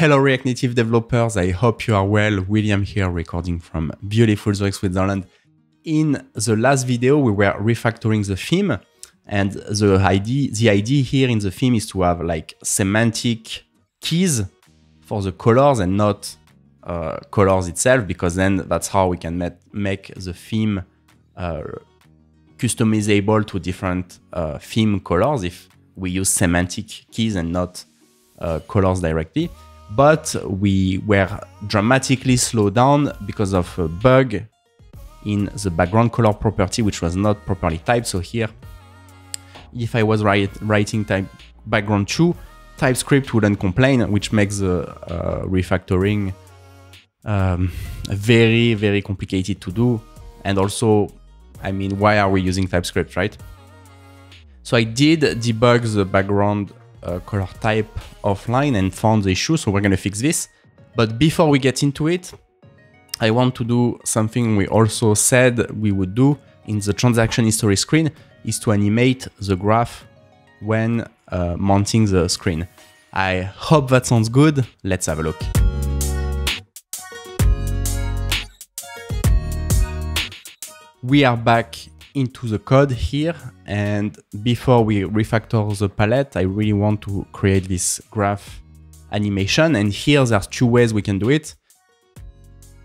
Hello React Native developers, I hope you are well. William here, recording from beautiful Zurich, Switzerland. In the last video, we were refactoring the theme, and the idea here in the theme is to have like semantic keys for the colors and not colors itself, because then that's how we can make the theme customizable to different theme colors if we use semantic keys and not colors directly. But we were dramatically slowed down because of a bug in the background color property, which was not properly typed. So here, if I was writing type background true, TypeScript wouldn't complain, which makes the refactoring very, very complicated to do. And also, I mean, why are we using TypeScript, right? So I did debug the background color type offline and found the issue, so we're gonna fix this. But before we get into it, I want to do something we also said we would do in the transaction history screen, is to animate the graph when mounting the screen. I hope that sounds good. Let's have a look. We are back into the code here, and before we refactor the palette, I really want to create this graph animation, and here there's two ways we can do it.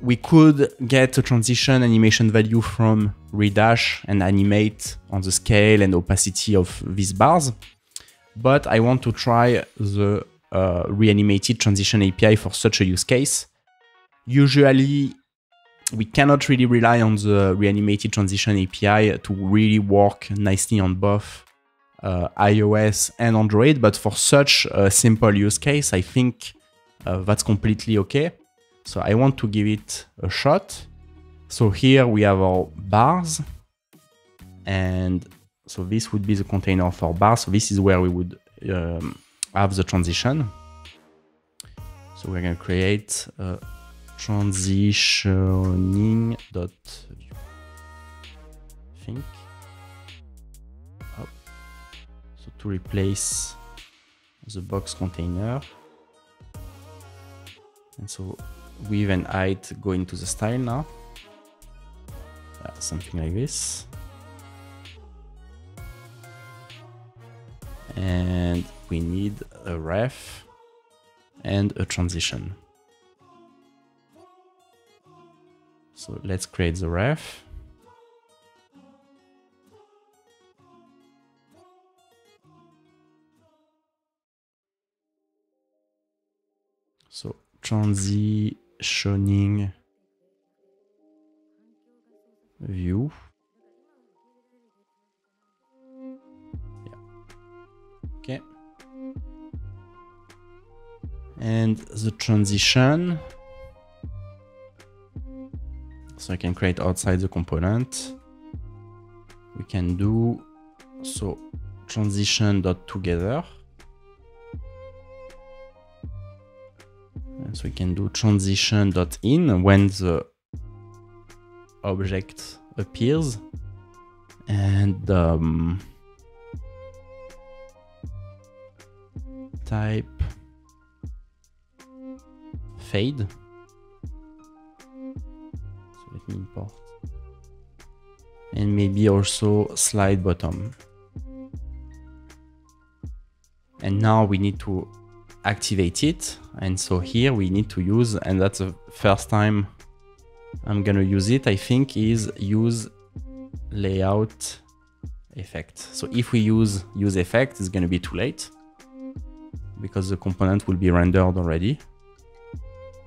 We could get a transition animation value from redash and animate on the scale and opacity of these bars, but I want to try the reanimated transition API for such a use case. Usually we cannot really rely on the reanimated transition API to really work nicely on both iOS and Android, but for such a simple use case, I think that's completely okay. So I want to give it a shot. So here we have our bars, and so this would be the container of our bars. So this is where we would have the transition. So we're going to create a transitioning.view. Think. Oh. So to replace the box container, and so width and height go into the style now. Something like this. And we need a ref and a transition. So let's create the ref. So transitioning view. Yeah. Okay. And the transition. So I can create outside the component. We can do so transition.together. And so we can do transition.in when the object appears, and type fade. So let me import, and maybe also slide bottom. And now we need to activate it, and so here we need to use, and that's the first time I'm gonna use it, I think, is use layout effect. So if we use effect, it's gonna be too late because the component will be rendered already.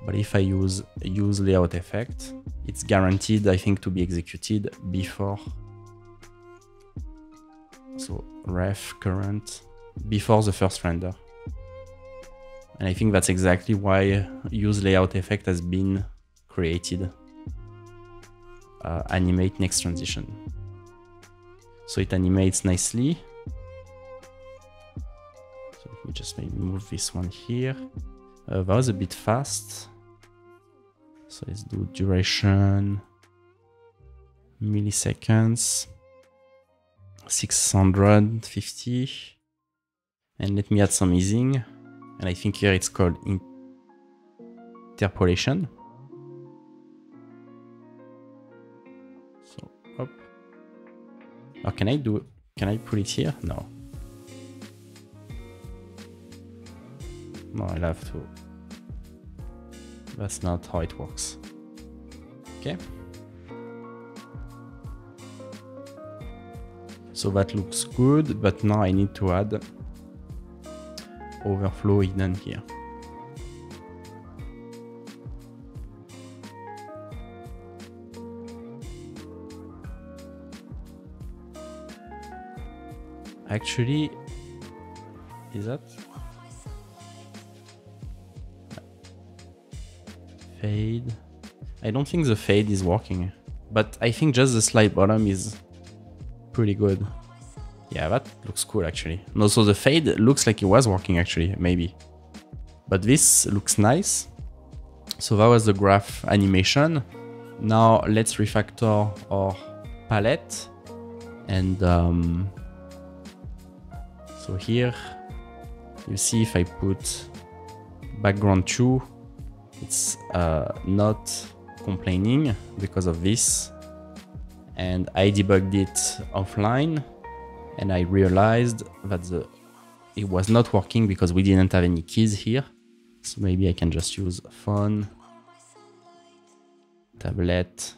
But if I use layout effect, it's guaranteed, I think, to be executed before. So ref current before the first render. And I think that's exactly why use layout effect has been created. Animate next transition. So it animates nicely. So let me just maybe move this one here. That was a bit fast. So let's do duration, milliseconds, 650. And let me add some easing. And I think here it's called interpolation. So up. Or can I put it here? No. No, I'll have to. That's not how it works. Okay. So that looks good, but now I need to add overflow hidden here. Actually, is that? Fade. I don't think the fade is working, but I think just the slide bottom is pretty good. Yeah, that looks cool actually. No, so the fade looks like it was working actually, maybe. But this looks nice. So that was the graph animation. Now let's refactor our palette. And so here, you see if I put background 2, it's not complaining because of this. And I debugged it offline and I realized that it was not working because we didn't have any keys here. So maybe I can just use phone, tablet.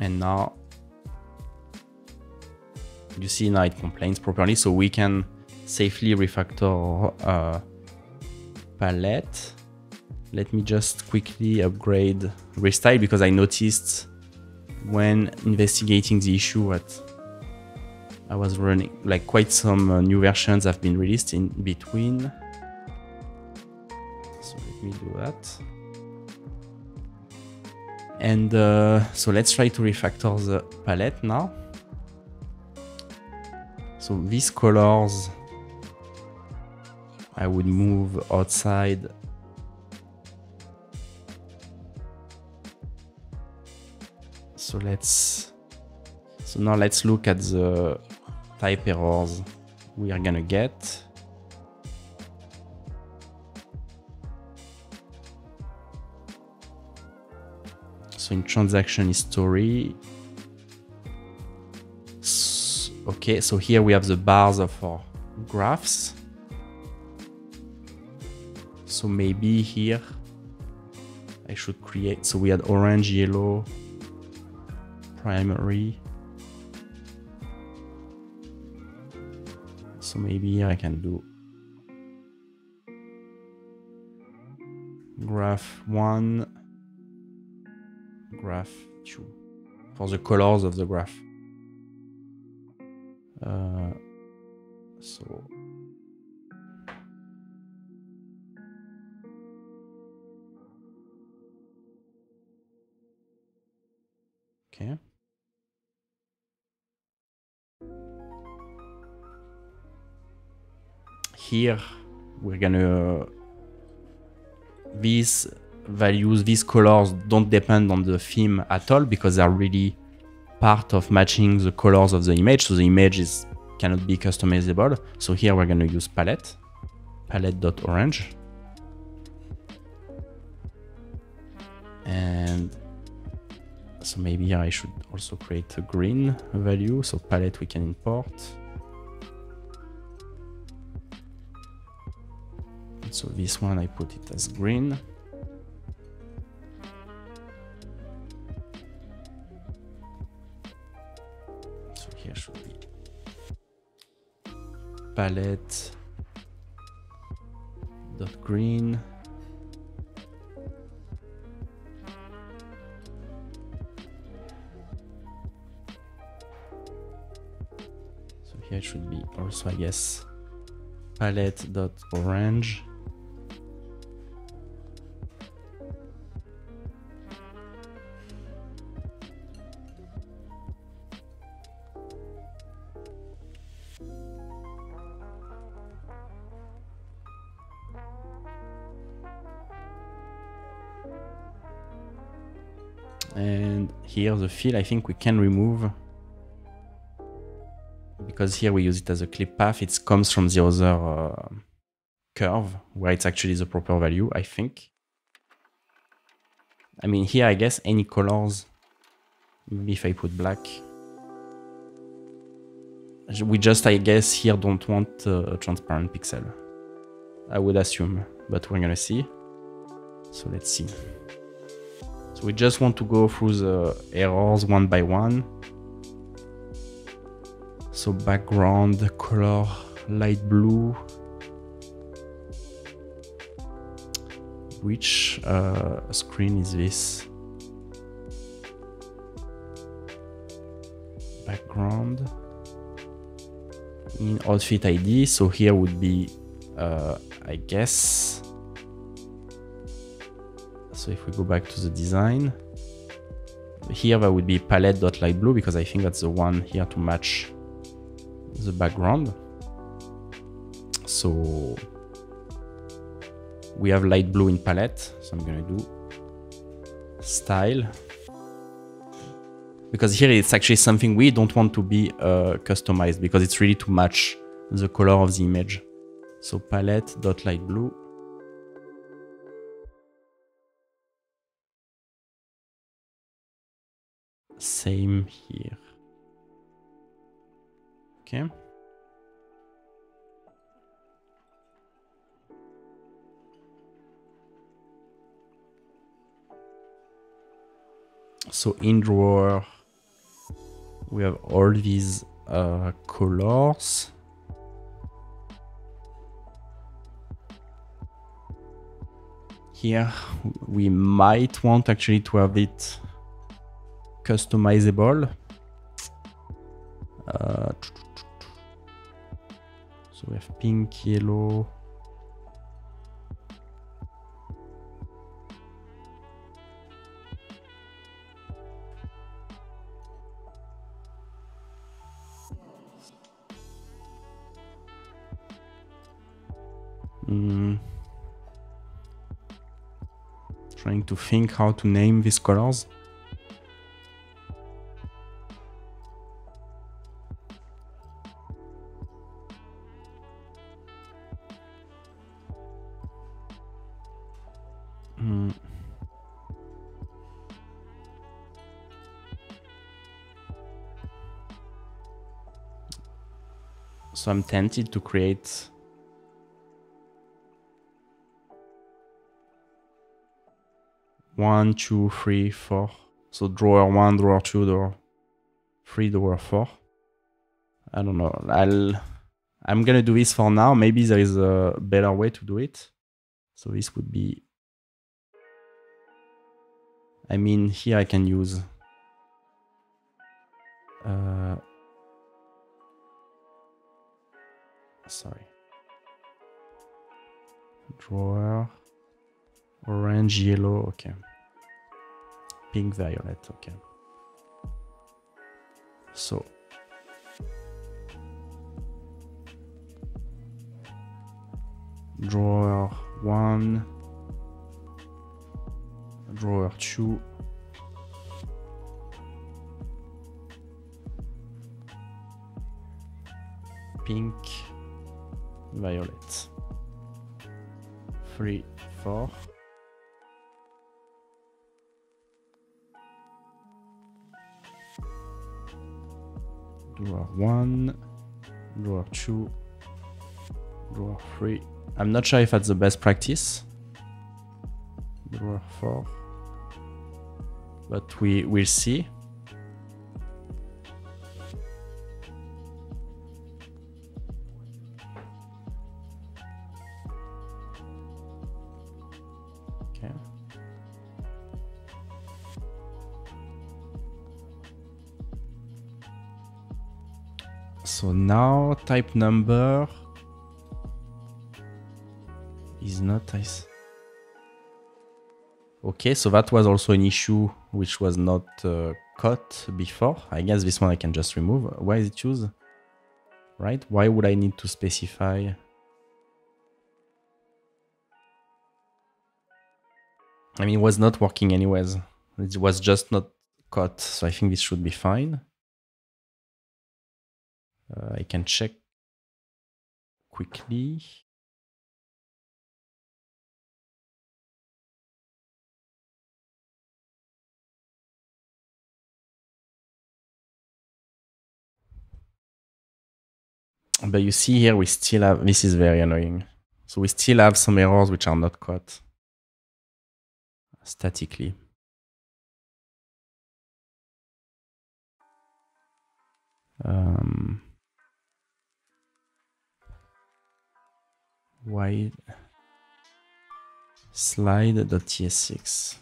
And now you see now it complains properly, so we can safely refactor palette. Let me just quickly upgrade restyle because I noticed when investigating the issue that I was running like quite some new versions have been released in between. So let me do that. And so let's try to refactor the palette now. So these colors, I would move outside. So now let's look at the type errors we are gonna get. So in transaction history, okay, so here we have the bars of our graphs. So maybe here I should create, so we had orange, yellow, primary. So maybe here I can do graph 1, graph 2 for the colors of the graph. So okay. Here we're gonna these values, these colors don't depend on the theme at all because they're really part of matching the colors of the image. So the image cannot be customizable. So here we're gonna use palette.orange. And so maybe here I should also create a green value. So palette we can import. So this one I put it as green. So here should be palette dot green. So here it should be also, I guess, palette dot orange. And here the fill, I think we can remove because here we use it as a clip path, it comes from the other curve where it's actually the proper value, I think. I mean, here, I guess any colors, maybe if I put black, we just, I guess, here don't want a transparent pixel. I would assume, but we're gonna see. So let's see. So we just want to go through the errors one by one. So background color, light blue. Which screen is this? Background in outfit ID. So here would be, I guess. So if we go back to the design, here there would be palette.lightblue because I think that's the one here to match the background. So we have light blue in palette, so I'm gonna do style. Because here it's actually something we don't want to be customized because it's really to match the color of the image. So palette.lightblue. Same here. Okay. So in drawer, we have all these colors. Here, we might want actually to have it customizable. So we have pink, yellow. Trying to think how to name these colors. So I'm tempted to create one, two, three, four. So drawer 1, drawer 2, drawer 3, drawer 4. I don't know. I'm gonna do this for now. Maybe there is a better way to do it. So this would be, I mean, here I can use sorry, drawer, orange, yellow, okay, pink, violet, okay. So drawer 1, drawer 2, pink, violet, 3, 4. Drawer 1, drawer 2, drawer 3. I'm not sure if that's the best practice. Drawer 4. But we will see. Okay. So now type number is not nice. Okay, so that was also an issue which was not caught before. I guess this one I can just remove. Why is it choose? Right? Why would I need to specify? I mean, it was not working anyways. It was just not caught, so I think this should be fine. I can check quickly. But you see here, we still have, this is very annoying. So we still have some errors which are not caught statically. Wide slide.ts6.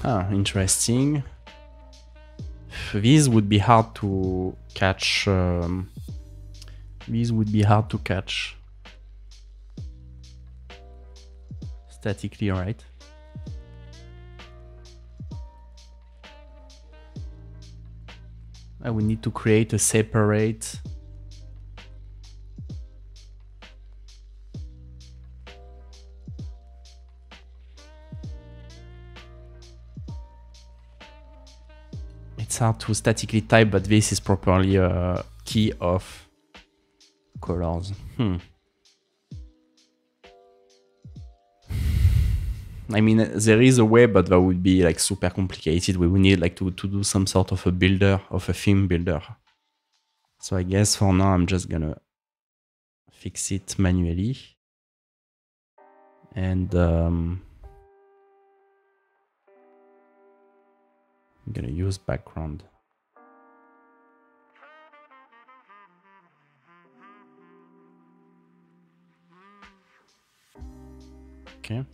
Ah, interesting. These would be hard to catch. These would be hard to catch statically, right? I would need to create a separate. It's hard to statically type, but this is properly a key of colors. I mean, there is a way, but that would be like super complicated. We would need like to do some sort of a builder, of a theme builder. So I guess for now, I'm just gonna fix it manually. And I'm gonna use background. Okay.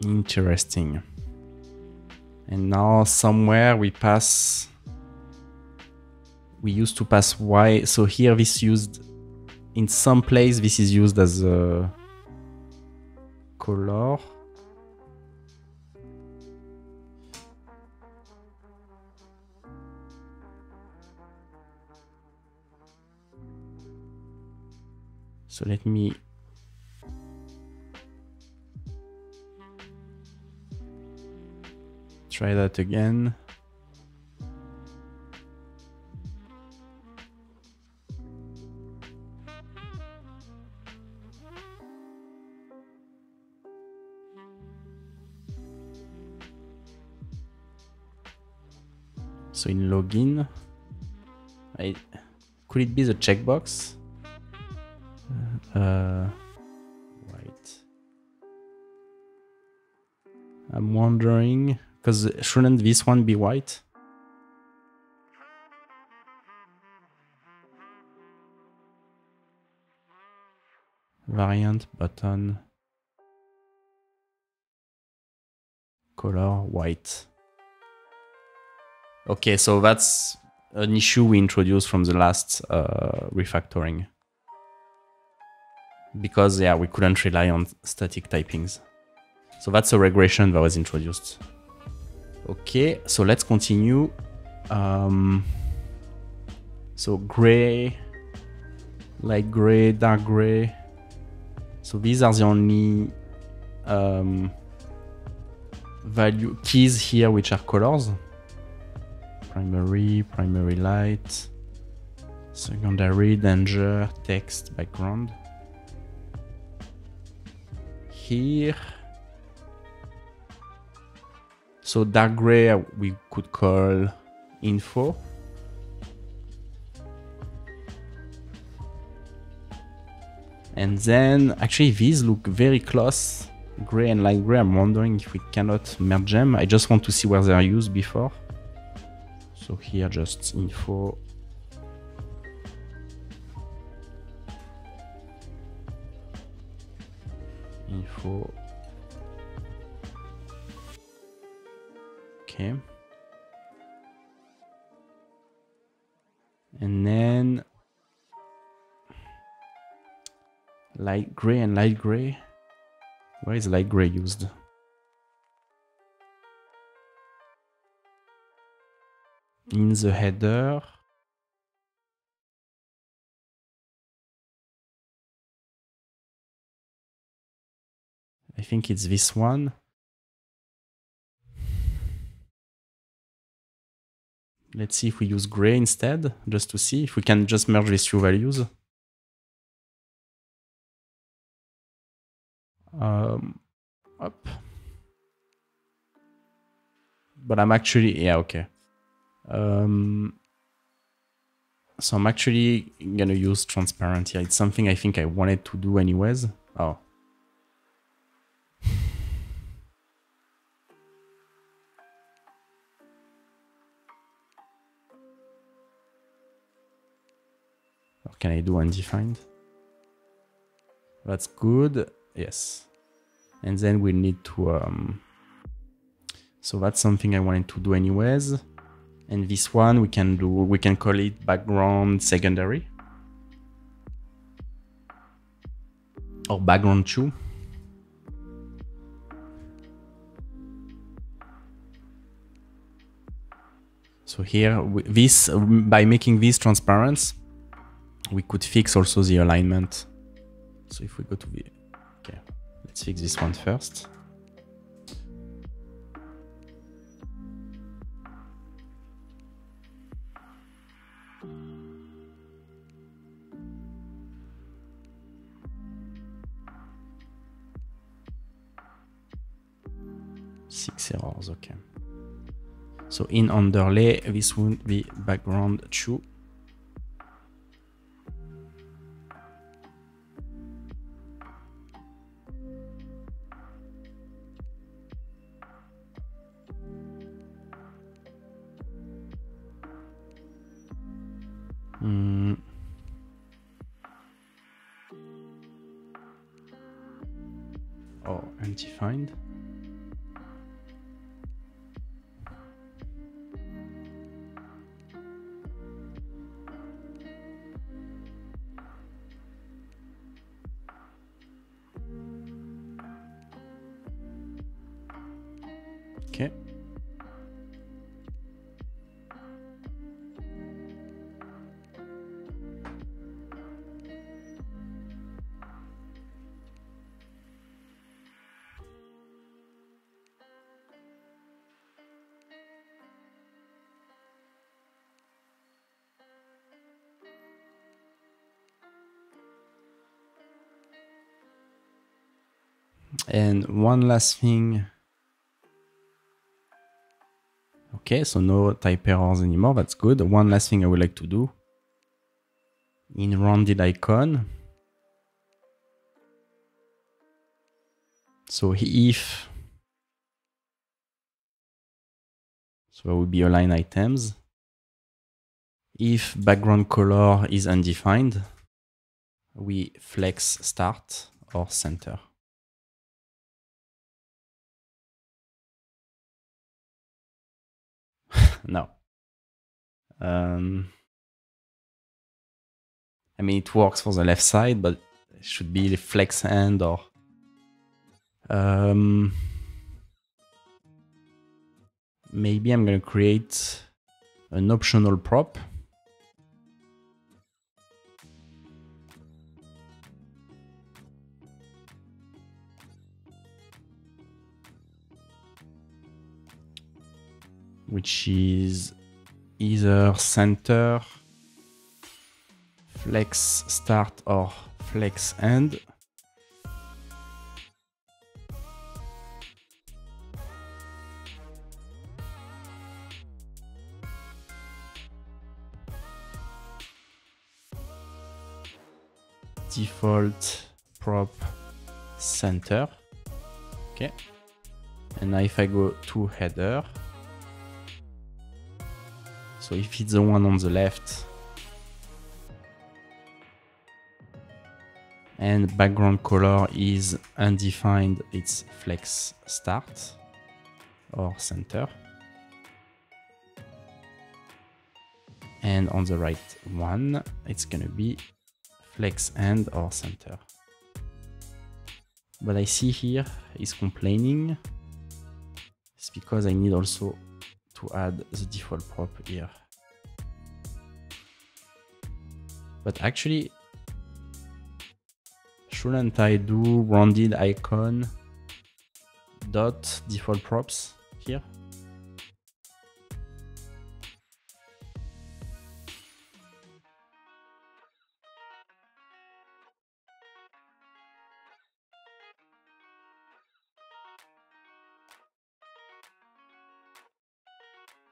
Interesting. And now somewhere we used to pass Y. So here this used, in some place this is used as a color. So let me try that again. So in login, could it be the checkbox? Right. I'm wondering, because shouldn't this one be white? Variant button color white. Okay, so that's an issue we introduced from the last refactoring. Because, yeah, we couldn't rely on static typings. So that's a regression that was introduced. Okay, so let's continue. So gray, light gray, dark gray. So these are the only value keys here which are colors. Primary light, secondary, danger, text, background. Here, so dark gray we could call info. And then actually these look very close, gray and light gray. I'm wondering if we cannot merge them. I just want to see where they are used before. So here just info. info. Okay. And then light gray and light gray. Where is light gray used? In the header. I think it's this one. Let's see if we use gray instead, just to see if we can just merge these two values. Up. But I'm actually, yeah, okay. So I'm actually gonna use transparent here. It's something I think I wanted to do anyways. Oh. Or can I do undefined? That's good. Yes. And then we need to, so that's something I wanted to do anyways. And this one we can do, we can call it background secondary. Or background 2. So here, this, by making this transparent, we could fix also the alignment. So if we go to the, okay, let's fix this one first. Six errors, okay. So in underlay, this would be background 2. Oh, undefined. Okay. And one last thing. Okay, so no type errors anymore. That's good. One last thing I would like to do in rounded icon. So if, so it would be align items. If background color is undefined, we flex start or center. No. I mean, it works for the left side, but it should be the flex hand or maybe I'm going to create an optional prop. Which is either center, flex start or flex end. Default prop center. Okay. And now if I go to header, so if it's the one on the left, And background color is undefined, it's flex start or center. And on the right one, it's gonna be flex end or center. But I see here is complaining. It's because I need also to add the default prop here. But actually, shouldn't I do rounded icon dot default props here?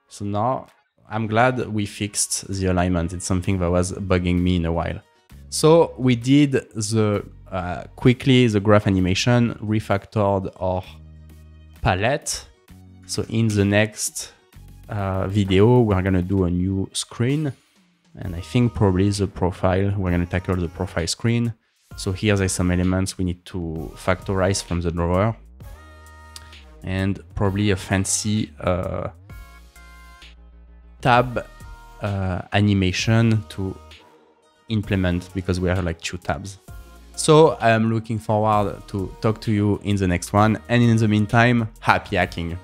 So now I'm glad we fixed the alignment. It's something that was bugging me in a while. So we did the quickly the graph animation, refactored our palette. So in the next video, we're gonna do a new screen. And I think probably the profile, we're gonna tackle the profile screen. So here there's some elements we need to factorize from the drawer. And probably a fancy tab animation to implement because we have like 2 tabs. So I'm looking forward to talk to you in the next one. And in the meantime, happy hacking.